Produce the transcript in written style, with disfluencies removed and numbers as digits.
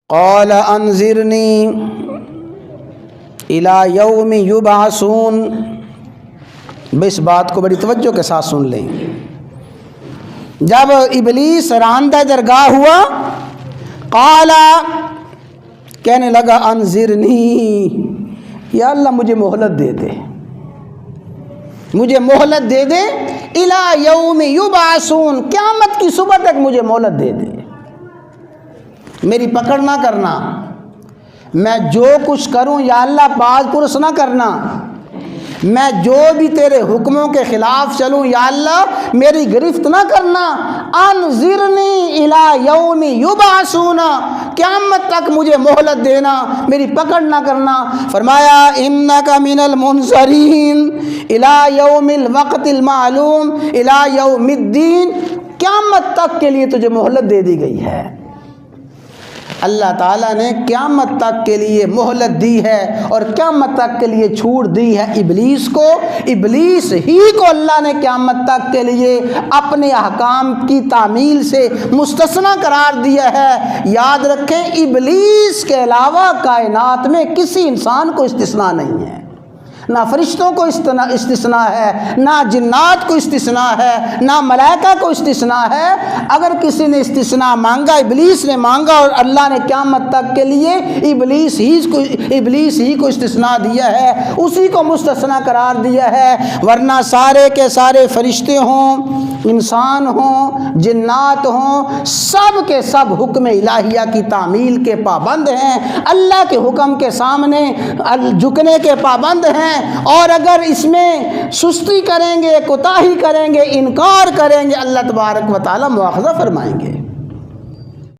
قال انذرنی الی یوم یبعثون۔ اس بات کو بڑی توجہ کے ساتھ سن لیں۔ جب ابلیس راندہ درگاہ ہوا، قال کہنے لگا انذرنی، یا اللہ مجھے مہلت دے دے، مجھے مہلت دے دے، الی یوم یبعثون، قیامت کی صبح تک مجھے مہلت دے دے، میری پکڑ نہ کرنا، میں جو کچھ کروں یا اللہ باز پرس نہ کرنا، میں جو بھی تیرے حکموں کے خلاف چلوں یا اللہ میری گرفت نہ کرنا، انذرنی الی یوم یبعثون، قیامت تک مجھے مہلت دینا، میری پکڑ نہ کرنا۔ فرمایا انک من المنظرین الی یوم الوقت المعلوم الی یوم الدین، قیامت تک کے لیے تجھے مہلت دے دی گئی ہے۔ اللہ تعالیٰ نے قیامت تک کے لیے مہلت دی ہے اور قیامت تک کے لیے چھوٹ دی ہے ابلیس کو۔ ابلیس ہی کو اللہ نے قیامت تک کے لیے اپنے احکام کی تعمیل سے مستثنی قرار دیا ہے۔ یاد رکھیں ابلیس کے علاوہ کائنات میں کسی انسان کو استثناء نہیں ہے، نہ فرشتوں کو استثناء ہے، نہ جنات کو استثناء ہے، نہ ملائکہ کو استثناء ہے۔ اگر کسی نے استثناء مانگا، ابلیس نے مانگا، اور اللہ نے قیامت تک کے لیے ابلیس ہی کو استثناء دیا ہے، اسی کو مستثنیٰ قرار دیا ہے، ورنہ سارے کے سارے فرشتے ہوں، انسان ہوں، جنات ہوں، سب کے سب حکم الہیہ کی تعمیل کے پابند ہیں، اللہ کے حکم کے سامنے جھکنے کے پابند ہیں، اور اگر اس میں سستی کریں گے، کوتاہی کریں گے، انکار کریں گے، اللہ تبارک و تعالی مواخذہ فرمائیں گے۔